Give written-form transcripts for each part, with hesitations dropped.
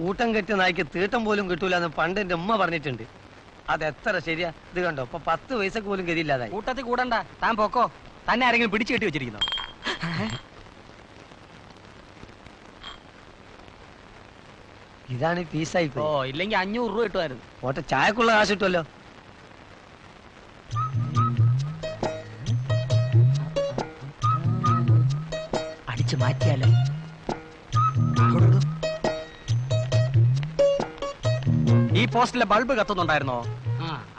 കൂട്ടം കെട്ടിയ നായ്ക്ക് തീട്ടം പോലും കിട്ടൂല എന്ന് പണ്ട് എന്റെ ഉമ്മ പറഞ്ഞിട്ടുണ്ട്. അതെത്ര ശരിയാ? ഇത് കണ്ടോ, ഇപ്പൊ 10 പൈസക്ക് പോലും ഗതിയില്ലാതായി. കൂട്ടത്തിൽ കൂടണ്ട, താൻ പൊക്കോ. തന്നെ ആരെങ്കിലും പിടിച്ചു കെട്ടി വെച്ചിരിക്കുന്നോ? ഇതാണ് ഈ പീസായി. ഓ, ഇല്ലെങ്കിൽ 500 രൂപ കിട്ടുമായിരുന്നു. ഓട്ടെ, ചായക്കുള്ള കാശ് കിട്ടുമല്ലോ. അടിച്ചു മാറ്റിയാലോ? ഈ പോസ്റ്റിലെ ബൾബ് കത്തുന്നുണ്ടായിരുന്നോ?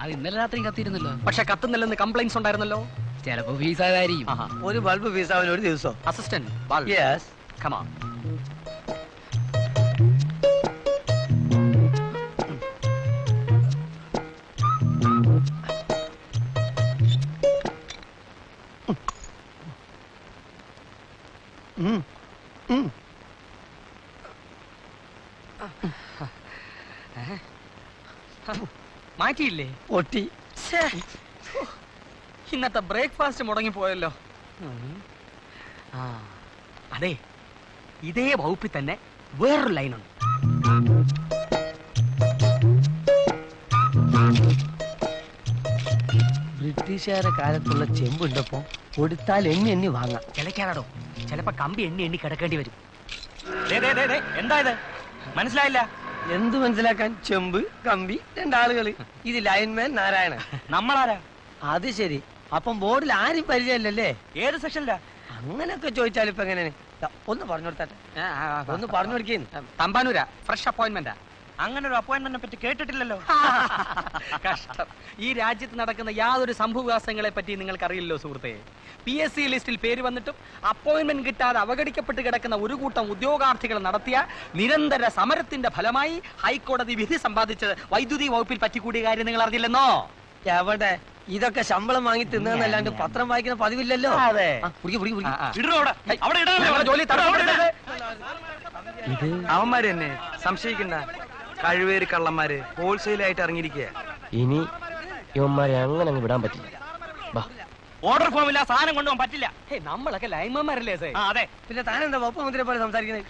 അത് ഇന്നലെ രാത്രി കത്തിയിരുന്നല്ലോ. പക്ഷെ കത്തുന്നില്ലെന്ന് കംപ്ലൈന്റ്സ് ഉണ്ടായിരുന്നല്ലോ. ചിലപ്പോ ഫീസാകാരിക്കും. ഒരു ബൾബ് ഫീസാവാൻ ഒരു ദിവസം. Assistant bulb. Yes, come on. മാറ്റിയില്ലേ? പൊട്ടി. ഇന്നത്തെ ബ്രേക്ക്ഫാസ്റ്റ് മുടങ്ങി പോയല്ലോ. അതെ, ഇതേ വകുപ്പിൽ തന്നെ വേറൊരു ലൈനുണ്ട്. ബ്രിട്ടീഷുകാരുടെ കാലത്തുള്ള ചെമ്പുണ്ടപ്പോ കൊടുത്താൽ എണ്ണി വാങ്ങാം. കിളയ്ക്കാടോ, ചിലപ്പോ കമ്പി എണ്ണി കിടക്കേണ്ടി വരും. എന്താ ഇത്? മനസ്സിലായില്ല? എന്ത് മനസ്സിലാക്കാൻ? ചെമ്പ്, കമ്പി, രണ്ടാളുകള്. ഇത് ലൈൻമാൻ നാരായണൻ. നമ്മളാരാ? അത് ശരി. അപ്പം ബോർഡിൽ ആരും പരിചയമില്ലല്ലേ? ഏത് സെക്ഷനിലാ? അങ്ങനെയൊക്കെ ചോദിച്ചാൽ ഇപ്പൊ എങ്ങനെയാണ്? ഒന്ന് പറഞ്ഞു കൊടുത്താട്ടെ, ഒന്ന് പറഞ്ഞു കൊടുക്കുന്നു. തമ്പാനൂരാ, ഫ്രഷ് അപ്പോയിന്റ്മെന്റാ. അങ്ങനെ ഒരു അപ്പോയിന്റ്മെന്റിനെ പറ്റി കേട്ടിട്ടില്ലല്ലോ. കഷ്ടം. ഈ രാജ്യത്ത് നടക്കുന്ന യാതൊരു സംഭവവികാസങ്ങളെ പറ്റി നിങ്ങൾക്ക് അറിയില്ലോ സുഹൃത്തെ. PSC ലിസ്റ്റിൽ പേര് വന്നിട്ടും അപ്പോയിന്റ്മെന്റ് കിട്ടാതെ അവഗണിക്കപ്പെട്ട് കിടക്കുന്ന ഒരു കൂട്ടം ഉദ്യോഗാർത്ഥികൾ നടത്തിയ നിരന്തര സമരത്തിന്റെ ഫലമായി ഹൈക്കോടതി വിധി സമ്പാദിച്ചത് വൈദ്യുതി വകുപ്പിൽ പറ്റിക്കൂടിയ കാര്യം നിങ്ങൾ അറിഞ്ഞില്ലെന്നോ? എവിടെ? ഇതൊക്കെ ശമ്പളം വാങ്ങി തിന്നല്ലാണ്ട് പത്രം വായിക്കുന്ന പതിവില്ലല്ലോ. അതെ. അവന്മാര് തന്നെ സംശയിക്കണ്ട. കഴിവേറി കള്ളന്മാര് ഹോൾസെയിലായിട്ട് ഇറങ്ങിയിരിക്കുക. ഇനി ഇവന്മാരെ അങ്ങനെ അങ്ങ് വിടാൻ പറ്റില്ല. ഓർഡർ ഫോമില്ല, സാധനം കൊണ്ടുപോകാൻ പറ്റില്ല. നമ്മളൊക്കെ ലൈൻമാൻമാരല്ലേ? അതെ. പിന്നെ താനെന്താ വകുപ്പ് മന്ത്രിയെ പോലെ സംസാരിക്കുന്നത്?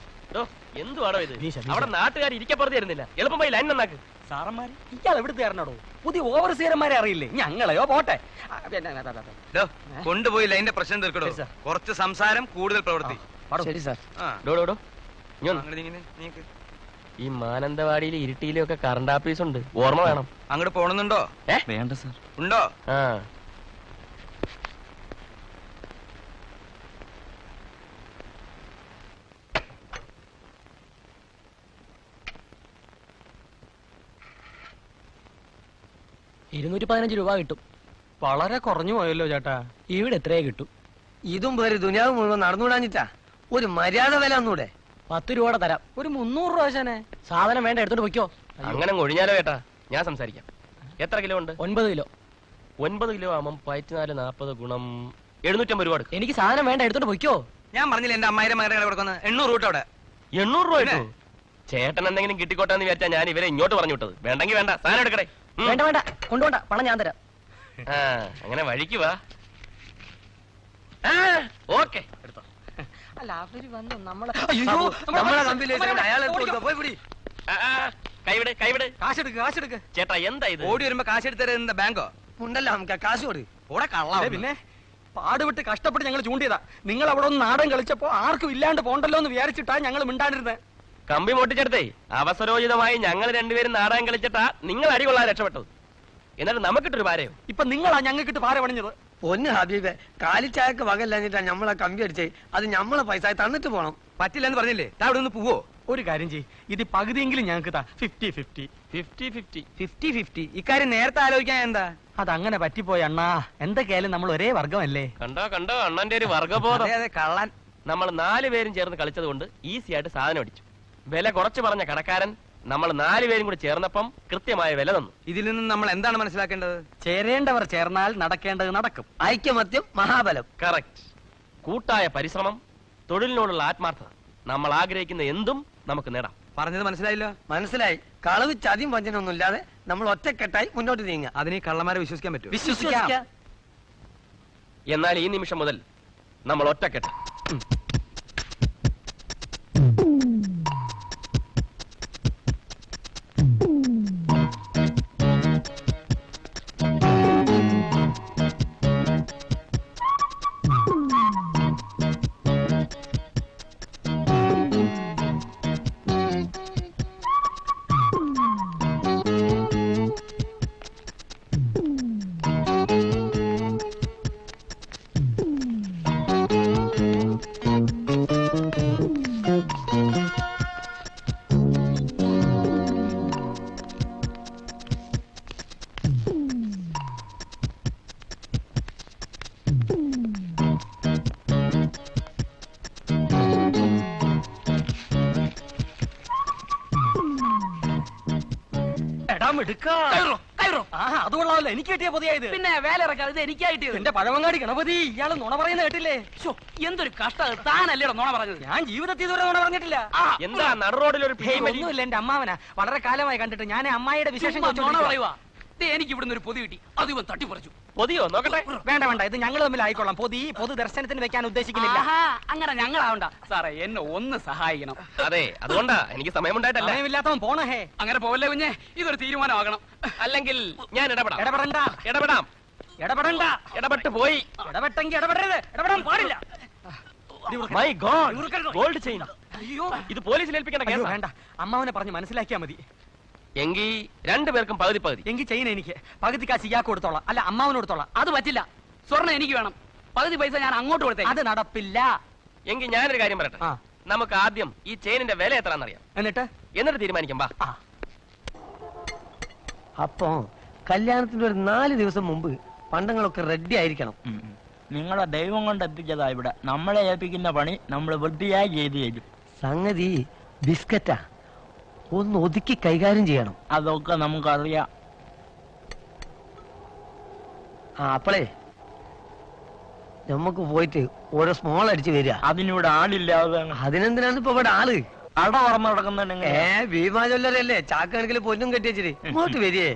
എന്തുവാണോ ഇത്? അവിടെ നാട്ടുകാർ ഇരിക്കപ്പുറത്ത് തരുന്നില്ല. എളുപ്പം പോയി ലൈൻ നന്നാക്ക്. സാറന്മാര് ഇയാൾ എവിടുത്തെ കാരണോ? പുതിയ ഓവർസീയർമാരെ അറിയില്ലേ? ഞങ്ങളെയോ പോട്ടെ. കൊണ്ടുപോയി ലൈന്റെ പ്രശ്നം തീർക്കടോ. കുറച്ച് സംസാരം, കൂടുതൽ പ്രവൃത്തി. ശരി സാർ. ഈ മാനന്തവാടിയിലും ഇരുട്ടിയിലും ഒക്കെ കറണ്ട് ഓഫീസ് ഉണ്ട്, ഓർമ്മ വേണം. അങ്ങോട്ട് പോണെന്നുണ്ടോ? വേണ്ട സാർ. ഉണ്ടോ? ആ, രൂപ കിട്ടും. വളരെ കുറഞ്ഞു പോയല്ലോ ചേട്ടാ. ഇവിടെ എത്രയേ കിട്ടും? ഇതും പേര് ദുനിയാവ് മുഴുവൻ നടന്നുകൂടാഞ്ഞിട്ടാ. ഒരു മര്യാദ വില ഒന്നൂടെ. 10 രൂപയുടെ തരാം. ഒരു 300 രൂപ. സാധനം വേണ്ട, എടുത്തോണ്ട് പൊയ്ക്കോ. അങ്ങനെ ഒഴിഞ്ഞാലോ ചേട്ടാ? ഞാൻ സംസാരിക്കാം. എത്ര കിലോ ഉണ്ട്? 9 കിലോ. 9 കിലോ ആവുമ്പം 14 40 ഗുണം 750 രൂപ എടുക്കും. എനിക്ക് സാധനം വേണ്ട, എടുത്തോണ്ട് പൊയ്ക്കോ. ഞാൻ പറഞ്ഞില്ല എന്റെ അമ്മായിരം മകരെ കൊടുക്കുന്നത് 800 രൂപ അവിടെ. 800 രൂപ കിട്ടും. ചേട്ടൻ എന്തെങ്കിലും കിട്ടിക്കോട്ടെ എന്ന് വിചാരിച്ചാ ഞാൻ ഇവരെ ഇങ്ങോട്ട് പറഞ്ഞു വിട്ടത്. വേണ്ടെങ്കിൽ വേണ്ട, സാധനം എടുക്കടേ. വേണ്ട വേണ്ട, കൊണ്ടുപോണ്ട, പണം ഞാൻ തരാം. അങ്ങനെ വഴിക്ക് വാ. ഓക്കെ, എടുത്തോ. അല്ല, അവര് വന്നു നമ്മളെ അയാളെ പോയി പിടി. കൈവിട്, കൈവിട്. കാശെടുക്ക്. ചേട്ടാ എന്താ ഇത്? ഓടി വരുമ്പോ കാശ് എടുത്തരുന്ന ബാങ്കോ? ഉണ്ടല്ലോ നമുക്ക് കാശ് കൊടു. ഓടെ കള്ള. പിന്നെ പാടുവിട്ട് കഷ്ടപ്പെട്ട് ഞങ്ങൾ ചൂണ്ടിയതാ. നിങ്ങൾ അവിടെ ഒന്ന് നാടൻ കളിച്ചപ്പോ ആർക്കും ഇല്ലാണ്ട് പോണ്ടല്ലോ എന്ന് വിചാരിച്ചിട്ടാ ഞങ്ങൾ മിണ്ടാണ്ടിരുന്നത്. കമ്പി പൊട്ടിച്ചെടുത്തേ അവസരോചിതമായി ഞങ്ങൾ രണ്ടുപേരും നാടകം കളിച്ചിട്ടാ നിങ്ങൾ അടികൊള്ളാൻ രക്ഷപ്പെട്ടത്. എന്നിട്ട് നമുക്കിട്ടൊരു പാരയോ? ഇപ്പൊ നിങ്ങളാ ഞങ്ങൾക്കിട്ട് പാര പണിഞ്ഞത്. പൊന്ന് ഹബീബെ, കാലിച്ചായക്ക് വകല്ലഞ്ഞിട്ടാ നമ്മളെ കമ്പി അടിച്ചേ. അത് നമ്മളെ പൈസ തന്നിട്ട് പോണം. പറ്റില്ലെന്ന് പറഞ്ഞില്ലേ? അവിടെ ഒന്ന് പോവോ? ഒരു കാര്യം ചെയ്യ്, ഇത് പകുതിയെങ്കിലും ഞങ്ങൾക്ക് താ. 50-50. ഇക്കാര്യം നേരത്തെ ആലോചിക്കാൻ എന്താ? അതങ്ങനെ പറ്റിപ്പോയി അണ്ണാ. എന്തൊക്കെയായാലും നമ്മൾ ഒരേ വർഗമല്ലേ? കണ്ടോ അണ്ണന്റെ ഒരു വർഗബോധം. അതെ, കള്ളൻ. നമ്മൾ 4 പേരും ചേർന്ന് കളിച്ചത് കൊണ്ട് ഈസി ആയിട്ട് സാധനം അടിച്ചു. വില കുറച്ച് പറഞ്ഞ കടക്കാരൻ നമ്മൾ 4 പേരും കൂടി ചേർന്നപ്പം കൃത്യമായ വില തന്നു. ഇതിൽ നിന്ന് നമ്മൾ എന്താണ് മനസ്സിലാക്കേണ്ടത്? ചേരേണ്ടവർ ചേർന്നാൽ നടക്കേണ്ടത് നടക്കും. ഐക്യമത്യം മഹാബലം. കറക്റ്റ്. കൂട്ടായ പരിശ്രമം, തൊഴിലിനോടുള്ള ആത്മാർത്ഥത, നമ്മൾ ആഗ്രഹിക്കുന്ന എന്തും നമുക്ക് നേടാം. പറഞ്ഞത് മനസ്സിലായില്ലോ? മനസ്സിലായി. കളവ് ചതിയും വഞ്ചനൊന്നും ഇല്ലാതെ നമ്മൾ ഒറ്റക്കെട്ടായി മുന്നോട്ട് നീങ്ങുക. അതിന് കള്ളന്മാരെ വിശ്വസിക്കാൻ പറ്റും? വിശ്വസിക്കാം. എന്നാൽ ഈ നിമിഷം മുതൽ നമ്മൾ ഒറ്റക്കെട്ട്. അത് കൊള്ളാമല്ലോ, എനിക്ക് കിട്ടിയ പുതിയത്. പിന്നെ വേല ഇറക്കാം, ഇത് എനിക്കായിട്ട്. എന്റെ പഴവങ്ങാടി ഗണപതി, ഇയാള് നുണ പറയുന്ന കേട്ടില്ലേ? ശ്ശോ, എന്തൊരു കഷ്ടം, താനല്ലേടോ നോണ പറഞ്ഞത്. ഞാൻ ജീവിതത്തിൽ ഇതുവരെ നുണ പറഞ്ഞിട്ടില്ല. എന്താ നട റോഡിൽ ഒരു ഒന്നുമില്ല, എന്റെ അമ്മാവനാ. വളരെ കാലമായി കണ്ടിട്ട് ഞാൻ അമ്മായിയുടെ വിശേഷം ചുമ്മാ നോണ ചോദിച്ചോണ്ടിരിക്കുവാ. പറയുവാ. ദേ, എനിക്ക് ഇവിടുന്ന് ഒരു പൊതി കിട്ടി, അത് ഇവൻ തട്ടിപ്പറിച്ചു. പൊതിയോ നോക്കട്ടെ. വേണ്ട വേണ്ട, ഇത് ഞങ്ങൾ തമ്മിൽ ആയിക്കൊള്ളാം. പൊതു ദർശനത്തിന് വെക്കാൻ ഉദ്ദേശിക്കുന്നില്ല. ആഹാ, അങ്ങനെ ഞങ്ങളാവണ്ട. സാറേ, എന്നെ ഒന്ന് സഹായിക്കണം. അതെ, അതുകൊണ്ടാ എനിക്ക് സമയമുണ്ടായിട്ടല്ല. സമയമില്ലാത്തവൻ പോണേ. അങ്ങനെ പോവല്ലേ കുഞ്ഞെ, ഇതൊരു തീരുമാനമാകണം. അല്ലെങ്കിൽ ഞാൻ ഇടപെടാം. ഇടപെടണ്ട, ഇടപെടാം. ഇടപെടണ്ട. ഇടപെട്ട് പോയി. ഇടപെട്ടെങ്കിൽ ഇടപെടരുത്, ഇടപെടാൻ പാടില്ല. My God, gold chain. അയ്യോ, ഇത് പോലീസിൽ ഏൽപ്പിക്കേണ്ട അയ്യോ, കേസാ. വേണ്ട. അമ്മാവനെ പറഞ്ഞ് മനസ്സിലാക്കിയാ മതി. എങ്കിൽ രണ്ടുപേർക്കും പകുതി പകുതി. എങ്കിൽ ചെയ്യുന്ന എനിക്ക് പകുതി കാശ് ഇയാൾക്ക് കൊടുത്തോളാം, അല്ല അമ്മാവന് കൊടുത്തോളാം. അത് പറ്റില്ല, സ്വർണ്ണം എനിക്ക് വേണം. പകുതി പൈസ ഞാൻ അങ്ങോട്ട് കൊടുത്തേ. അത് നടപ്പില്ല. എങ്കിൽ ഞാനൊരു കാര്യം പറയട്ടെ. ആ. നമുക്ക് ആദ്യം ഈ ചെയിനിന്റെ വില എത്രയാണെന്നറിയാം, എന്നിട്ട് തീരുമാനിക്കാം. ബാ. ആ. അപ്പൊ കല്യാണത്തിന്റെ ഒരു 4 ദിവസം മുമ്പ് പണ്ടങ്ങളൊക്കെ റെഡി ആയിരിക്കണം. നിങ്ങളെ ദൈവം കൊണ്ട് എത്തിച്ചതാ ഇവിടെ. നമ്മളെ ഏൽപ്പിക്കുന്ന പണി നമ്മൾ വൃത്തിയായി ചെയ്തു തരും. സംഗതി ബിസ്ക്കറ്റാ, ഒന്ന് ഒതുക്കി കൈകാര്യം ചെയ്യണം. അതൊക്കെ നമുക്കറിയാം. അപ്പളേ നമുക്ക് പോയിട്ട് ഓരോ സ്മോൾ അടിച്ച് വരിക. അതിനിവിടെ ആളില്ലാതെ അതിനെന്തിനാണ് ഇപ്പൊ ഇവിടെ ആള്? അട പറന്ന് നടക്കുന്നുണ്ടെങ്കിൽ ഭീമാ ജ്വല്ലറല്ലേ, ചാക്കണക്കിൽ പൊന്നും കെട്ടി വെച്ചിട്ട് ഇങ്ങോട്ട് വരികേ.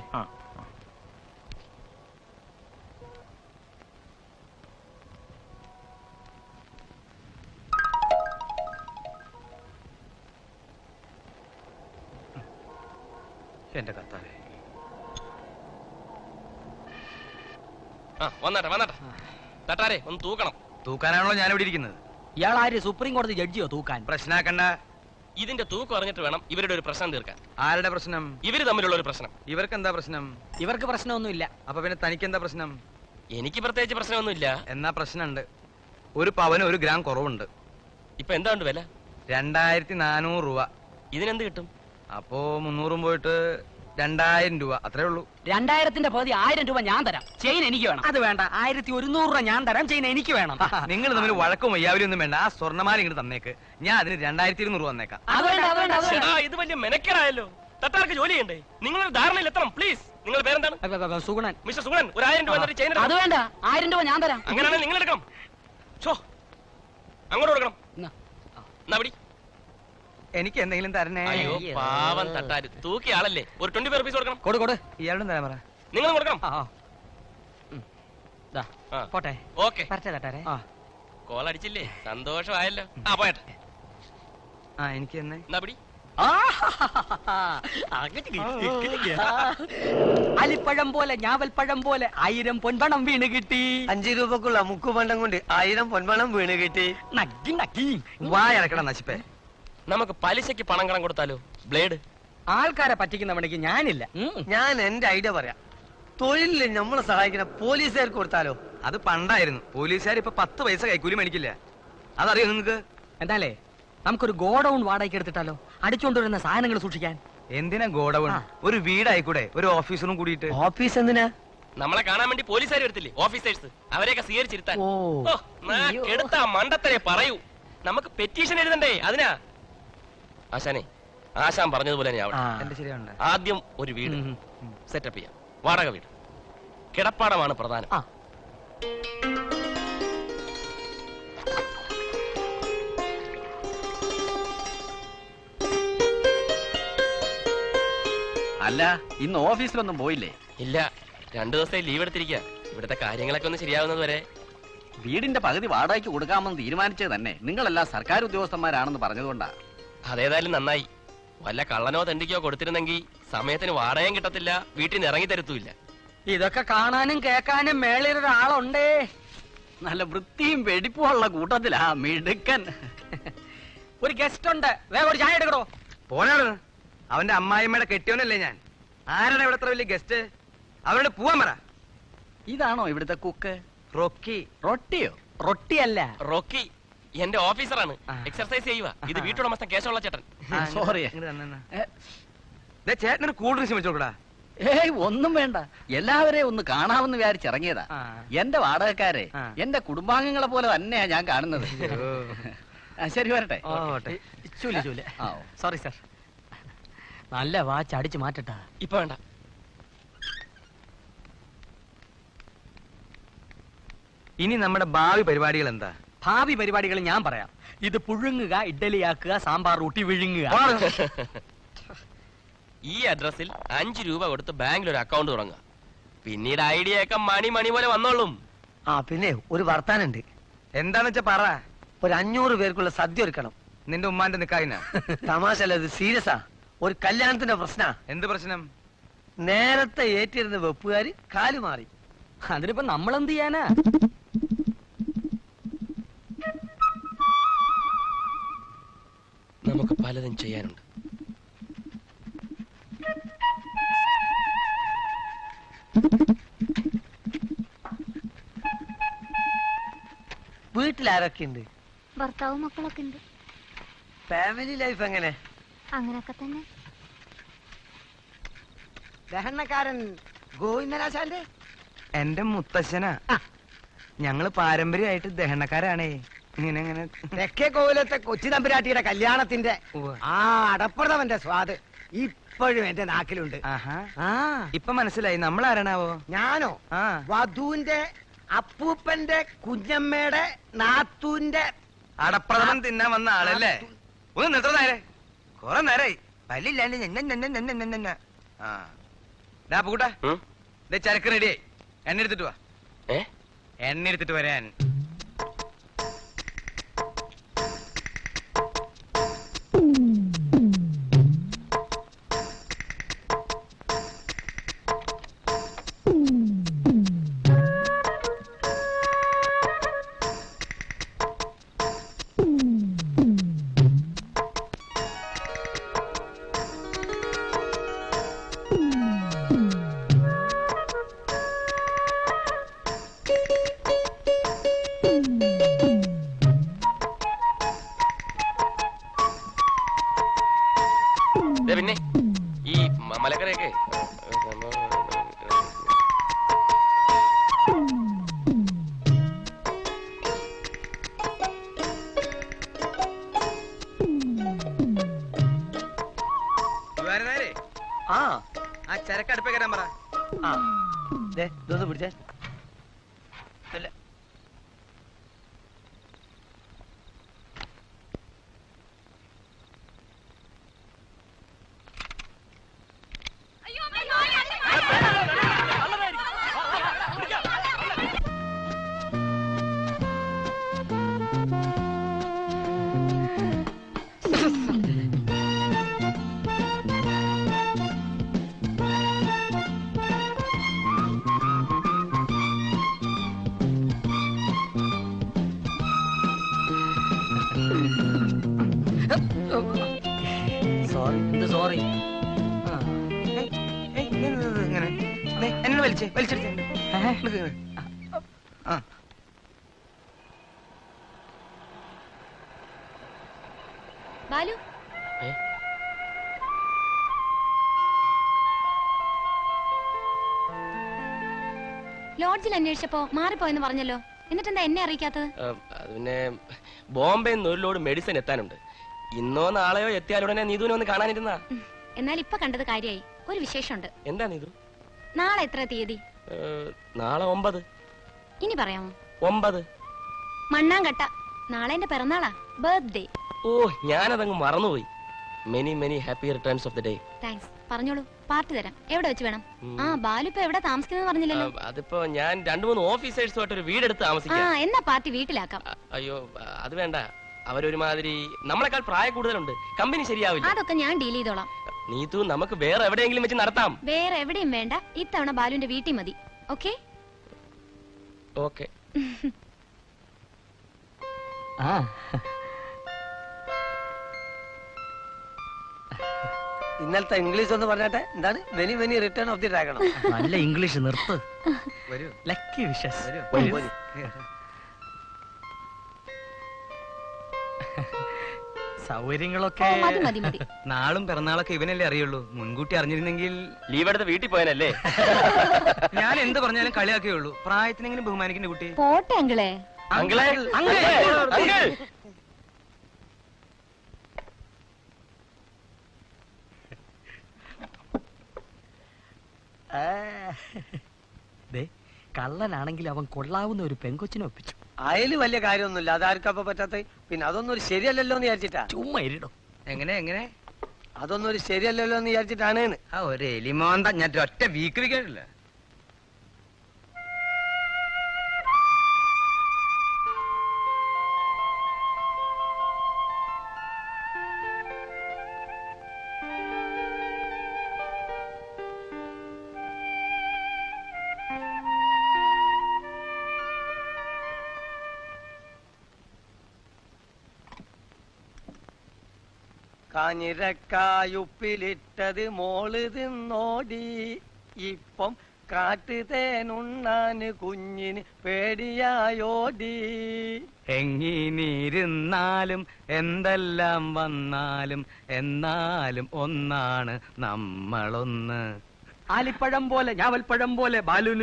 എന്റെ കത്താവേ. വന്നട്ടെ വന്നട്ടെ. തട്ടാരെ ഒന്ന് തൂക്കണം. തൂക്കാനാണല്ലോ ഞാൻ ഇവിടെ ഇരിക്കുന്നത്. ഇയാൾ ആര്, സുപ്രീം കോടതി ജഡ്ജിയോ തൂക്കാൻ? പ്രശ്നാക്കണ്ട. ഇതിന്റെ തൂക്കം അറിഞ്ഞിട്ട് വേണം ഇവരുടെ ഒരു പ്രശ്നം തീർക്കാൻ. ആരുടെ പ്രശ്നം? ഇവര് തമ്മിലുള്ള ഒരു പ്രശ്നം. ഇവർക്ക് എന്താ പ്രശ്നം? ഇവർക്ക് പ്രശ്നമൊന്നുമില്ല. അപ്പൊ പിന്നെ തനിക്ക് എന്താ പ്രശ്നം? എനിക്ക് പ്രത്യേകിച്ച് പ്രശ്നമൊന്നുമില്ല. എന്നാ പ്രശ്നമുണ്ട്. ഒരു പവന് 1 ഗ്രാം കുറവുണ്ട്. ഇപ്പൊ എന്താ ഉണ്ട് വില? 2400 രൂപ. ഇതിനെന്ത് കിട്ടും? അപ്പോ 300 പോയിട്ട് 2000 രൂപ, അത്രേ ഉള്ളൂ. 2000ന്റെ പകുതി 1000 രൂപ ഞാൻ തരാം. ചെയിൻ എനിക്ക് വേണം. അത് വേണ്ട, 1100 രൂപ ഞാൻ തരാം. ചെയ്യുന്ന എനിക്ക് വേണം. നിങ്ങൾ തമ്മിൽ വഴക്കും വയ്യാവലും ഒന്നും വേണ്ട. ആ സ്വർണ്ണമാല ഇങ്ങോട്ട് തന്നേക്ക്, ഞാൻ അതിന് 2200 രൂപ തന്നേക്കാം. അത് വേണ്ട, അത് വേണ്ട, അത് വേണ്ട. ചേട്ടാ, ഇത് വലിയ മെനക്കേടായല്ലോ. തട്ടാർക്ക് ജോലി ചെയ്യണ്ടേ? നിങ്ങളൊരു ധാരണയിൽ എത്തണം പ്ലീസ്. നിങ്ങളുടെ പേരെന്താണ്? സുഗുണൻ. മിസ്റ്റർ സുഗുണൻ, ഒരു 1000 രൂപ എന്നിട്ട് ചെയിൻ അത് വേണ്ട, 1000 രൂപ ഞാൻ തരാം. അങ്ങനെയാണെങ്കിൽ നിങ്ങൾ എടുക്കണം. ഛോ, അങ്ങോട്ട് കൊടുക്കണം. എന്നാ. എന്നാ പിടി. എനിക്ക് എന്തെങ്കിലും തരണേ. അയ്യോ പാവം തട്ടാര്, തൂക്കിയ ആളല്ലേ, ഒരു 20 റുപ്പീസ് കൊടുക്കണം. കൊടു. ഇയാളുടെ തരാൻ പറ. നിങ്ങളും കൊടുക്കണം. ദാ, ആ. പോട്ടെ. ഓക്കെ. പറ്റേ തട്ടാരെ. കോൾ അടിച്ചില്ലേ, സന്തോഷമായല്ലോ. പോയട്ടെ. എനിക്ക് തന്നെ. എന്നാ പിടി. അലിപ്പഴം പോലെ ഞാവൽപ്പഴം പോലെ 1000 പൊൻപണം വീണ് കിട്ടി. 5 രൂപക്കുള്ള മുക്കുപണ്ടം കൊണ്ട് 1000 പൊന്മണം വീണ് കിട്ടി. നക്കി നക്കി. വായടക്കണം നശിപ്പേ. നമുക്ക് പലിശക്ക് പണം കടം കൊടുത്താലോ? ബ്ലേഡ്. ആൾക്കാരെ പറ്റിക്കുന്ന പണിക്ക് ഞാനില്ല. ഞാൻ എന്റെ ഐഡിയ പറയാം. തൊഴിലിൽ നമ്മളെ സഹായിക്കുന്ന പോലീസുകാർക്ക് കൊടുത്താലോ? അത് പണ്ടായിരുന്നു. പോലീസുകാർ ഇപ്പൊ 10 പൈസ കൈക്കൂലി മേടിക്കില്ല. അതറിയോ നിങ്ങക്ക്? എന്താലേ നമുക്കൊരു ഗോഡൌൺ വാടകയ്ക്ക് എടുത്തിട്ടാലോ, അടിച്ചുകൊണ്ടുവരുന്ന സാധനങ്ങൾ സൂക്ഷിക്കാൻ. എന്തിനാ ഗോഡൌൺ? ഒരു വീടായിക്കൂടെ, ഒരു ഓഫീസറും കൂടിയിട്ട്. ഓഫീസ് എന്തിനാ? നമ്മളെ കാണാൻ വേണ്ടി പോലീസുകാർ വരത്തില്ലേ, ഓഫീസേഴ്സ്, അവരെയൊക്കെ സ്വീകരിച്ചിരുത്താൻ. ഓ, എടുത്ത മണ്ടത്തരെ പറയൂ. നമുക്ക് പെറ്റീഷൻ എഴുതണ്ടേ, അതിനാ. ആശാനെ, ആശാൻ പറഞ്ഞതുപോലെ തന്നെ ആവട്ടെ. എന്റെ ശരിയാണ്. ആദ്യം ഒരു വീട് സെറ്റപ്പ് ചെയ്യാം, വാടക വീട്. കിടപ്പാടമാണ് പ്രധാനം. ആ. അല്ല, ഇന്ന് ഓഫീസിലൊന്നും പോയില്ലേ? ഇല്ല, 2 ദിവസത്തെ ലീവ് എടുത്തിരിക്കുക. ഇവിടുത്തെ കാര്യങ്ങളൊക്കെ ഒന്ന് ശരിയാവുന്നത് വരെ. വീടിന്റെ പകുതി വാടകയ്ക്ക് കൊടുക്കാമെന്ന് തീരുമാനിച്ചത് തന്നെ നിങ്ങളെല്ലാം സർക്കാർ ഉദ്യോഗസ്ഥന്മാരാണെന്ന് പറഞ്ഞതുകൊണ്ടാ. അതേതായാലും നന്നായി. വല്ല കള്ളനോ തെണ്ടിക്കോ കൊടുത്തിരുന്നെങ്കിൽ സമയത്തിന് വാടകയും കിട്ടത്തില്ല, വീട്ടിൽ നിന്ന് ഇറങ്ങി തരത്തുമില്ല. ഇതൊക്കെ കാണാനും കേൾക്കാനും മേളിലൊരാളുണ്ടേ. നല്ല വൃത്തിയും വെടിപ്പുമുള്ള കൂട്ടത്തിലാ മിടുക്കൻ. ഒരു ഗസ്റ്റ് ഉണ്ട്, വേഗം ഒരു ചായ എടുക്കണോ. പോലാണ്. അവന്റെ അമ്മായിമ്മയുടെ കെട്ടിയോനല്ലേ ഞാൻ. ആരാണ് ഇവിടെ എത്ര വലിയ ഗസ്റ്റ്? അവരോട് പോവാൻ പറ. ഇതാണോ ഇവിടുത്തെ കുക്ക്? റോക്കി. റൊട്ടിയോ? റൊട്ടിയല്ല, റോക്കി എന്റെ ഓഫീസറാണ്, എക്സർസൈസ് ചെയ്യുക. ഇത് വീട്ടുടമസ്ഥൻ കേശവള്ള ചേട്ടൻ. സോറി. ചേട്ടനൊരു കൂൾ ഡ്രിങ്ക്സ് വെച്ചോക്കടാ. ഏയ് ഒന്നും വേണ്ട, എല്ലാവരെയും ഒന്ന് കാണാമെന്ന് വിചാരിച്ചിറങ്ങിയതാ. എന്റെ വാടകക്കാരെ എന്റെ കുടുംബാംഗങ്ങളെ പോലെ തന്നെയാ ഞാൻ കാണുന്നത്. ശരി, വരട്ടെ. Sorry sir. നല്ല വാച്ച് അടിച്ചു മാറ്റട്ടാ. ഇപ്പൊ വേണ്ട, ഇനി നമ്മുടെ ഭാവി പരിപാടികൾ എന്താ? ഭാവി പരിപാടികൾ ഞാൻ പറയാം. ഇത് പുഴുങ്ങുക, ഇഡ്ഡലിയാക്കുക, സാമ്പാർ ഊട്ടി വിഴുങ്ങുക. ഈ അഡ്രസ്സിൽ 5 രൂപ കൊടുത്ത് ബാങ്കിൽ ഒരു അക്കൗണ്ട് തുടങ്ങുക. പിന്നീട് ഐഡിയ ഒക്കെ മണി പോലെ വന്നോളും. ആ പിന്നെ ഒരു വർത്താനുണ്ട്. എന്താന്ന് വെച്ചാ പറ. ഒരു 500 പേർക്കുള്ള സദ്യ ഒരുക്കണം. നിന്റെ ഉമ്മാന്റെ നിക്കായിന തമാശ അല്ല, ഇത് സീരിയസാ. ഒരു കല്യാണത്തിന്റെ പ്രശ്ന. എന്ത് പ്രശ്നം? നേരത്തെ ഏറ്റിരുന്ന വെപ്പുകാര് കാല് മാറി. അതിനിപ്പോ നമ്മളെന്ത് ചെയ്യാനാ? നമുക്ക് പലതും ചെയ്യാനുണ്ട്. വീട്ടിലാരൊക്കെ ഉണ്ട്? ഭർത്താവും മക്കളൊക്കെ ഉണ്ട്. ഫാമിലി ലൈഫ് എങ്ങനെ? അങ്ങനൊക്കെ തന്നെ. ദഹനക്കാരൻ ഗോവിന്ദനാശാന്റെ എന്റെ മുത്തശ്ശനാ. ഞങ്ങള് പാരമ്പര്യമായിട്ട് ദഹനക്കാരാണേ. ഇങ്ങനെ തെക്കേ കോവിലത്തെ കൊച്ചി തമ്പുരാട്ടിയുടെ കല്യാണത്തിന്റെ ആ അടപ്രഥമന്റെ സ്വാദ് ഇപ്പോഴും എന്റെ നാക്കിലുണ്ട്. ആഹാ, ആ ഇപ്പൊ മനസ്സിലായി നമ്മളാരാണാവോ? ഞാനോ? ആ, വധുവിന്റെ അപ്പൂപ്പന്റെ കുഞ്ഞമ്മയുടെ നാത്തൂന്റെ അടപ്രഥമൻ തിന്നാൻ വന്ന ആളല്ലേ? ഒന്ന് നിർത്തോ നേരെ. കൊറേ നേരായി പല്ലില്ലാണ്ട്. ആ ഡാ പൂട്ടാ, ഉം? ചരക്ക് റെഡിയായി. എണ്ണ എടുത്തിട്ട് വാ. ഏ? എണ്ണ എടുത്തിട്ട് വരാൻ. ദേ പിന്നെ ഈ മലക്കറിയൊക്കെ നേരെ ആ ആ ചരക്ക് അടുപ്പേ കയറാൻ പറ. ആ ദേ ഇതൊന്ന് പിടിച്ചേ. ഇല്ല. സോറി. എന്ത് സോറി? ഇങ്ങനെ എന്നെ വലിച്ചെടുത്തേ. ആ ബാലു, ഏ? ലോഡ്ജിൽ അന്വേഷിച്ചപ്പോ മാറിപ്പോയെന്ന് പറഞ്ഞല്ലോ. എന്നിട്ടെന്താ എന്നെ അറിയിക്കാത്തത്? അത് പിന്നെ ബോംബെ നിന്ന് ഒരു ലോഡ് മെഡിസിൻ എത്താനുണ്ട്. ഇന്നോ നാളെയോ എത്തിയാലുടനെ നീതുവിനെ ഒന്ന് കാണാനിരുന്നാ. എന്നാൽ ഇപ്പൊ കണ്ടത് കാര്യായി. ഒരു വിശേഷമുണ്ട്. എന്താ നീതു? നാളെ എത്ര തീയതി? നാളെ 9. ഇനി പറയാമോ? 9. മണ്ണാങ്കട്ട. നാളെ എന്റെ പിറന്നാളാ, ബർത്ത്ഡേ. ഓ, ഞാനതങ്ങ് മറന്നുപോയി. Many many happy returns of the day. Thanks. പറഞ്ഞോളൂ, പാർട്ടി തരാം. എവിടെ വെച്ച് വേണം? ഉം. ആ, ബാലു ഇപ്പൊ എവിടെ താമസിക്കുന്നത് പറഞ്ഞില്ലല്ലോ. അതിപ്പോ ഞാൻ 2-3 ഓഫീസേഴ്സുമായിട്ട് ഒരു വീടെടുത്ത് ആ, താമസിക്കാം. എന്നാ പാർട്ടി വീട്ടിലാക്കാം. അയ്യോ, അത് വേണ്ട. അവരൊരുമാതിരി നമ്മളെക്കാൾ പ്രായ കൂടുതലുണ്ട്. കമ്പനി ശരിയാവില്ല. അതൊക്കെ ഞാൻ ഡീൽ ചെയ്തോളാം. നീതു, നമുക്ക് വേറെ എവിടെയെങ്കിലും വെച്ച് നടത്താം. വേറെ എവിടെയും വേണ്ട, ഇത്തവണ ബാലുവിന്റെ വീട്ടിൽ മതി. ഓക്കെ? ഓക്കെ. ആ, ഇന്നലത്തെ ഇംഗ്ലീഷ് ഒന്ന് പറഞ്ഞാട്ടെ. എന്താണ്? Many many return of the dragon. നല്ല ഇംഗ്ലീഷ് നിർത്ത്. വരൂ. Lucky wishes. വരൂ. സൗകര്യങ്ങളൊക്കെ ഓ, മതി മതി മതി. നാളും പിറന്നാളൊക്കെ ഇവനല്ലേ അറിയുള്ളൂ. മുൻകൂട്ടി അറിഞ്ഞിരുന്നെങ്കിൽ ലീവ് എടുത്ത് വീട്ടിൽ പോയനല്ലേ? ഞാൻ എന്ത് പറഞ്ഞാലും കളിയാക്കേ ഉള്ളൂ. പ്രായത്തിനെങ്കിലും ബഹുമാനിക്കുന്ന കുട്ടി. പോട്ടെ അങ്കിളെ. അങ്കിളെ, അങ്കിൾ. അങ്കിൾ. ദേ, കള്ളനാണെങ്കിൽ അവൻ കൊള്ളാവുന്ന ഒരു പെങ്കൊച്ചിനെ ഒപ്പിച്ചു. അതില് വലിയ കാര്യമൊന്നുമില്ല, അതാർക്കപ്പൊ പറ്റാത്ത. പിന്നെ അതൊന്നും ഒരു ശരിയല്ലല്ലോ എന്ന് വിചാരിച്ചിട്ടാ. ചുമ്മാ ഇരിടോ. എങ്ങനെ എങ്ങനെ അതൊന്നും ഒരു ശരിയല്ലല്ലോ എന്ന് വിചാരിച്ചിട്ടാണ്. ആ ഒരു എലിമോന്ത ഞാൻ ഒറ്റ വീക്ക് വിക്കറ്റില്ല. കാഞ്ഞിരക്കായുപ്പിലിട്ടത് മോള് തിന്നോടി, ഇപ്പം കാട്ടുതേനുണ്ണാന് കുഞ്ഞിന് പേടിയായോടി. എങ്ങിനിരുന്നാലും എന്തെല്ലാം വന്നാലും എന്നാലും ഒന്നാണ് നമ്മളൊന്ന്. ആലിപ്പഴം പോലെ ഞാവൽപ്പഴം പോലെ ബാലു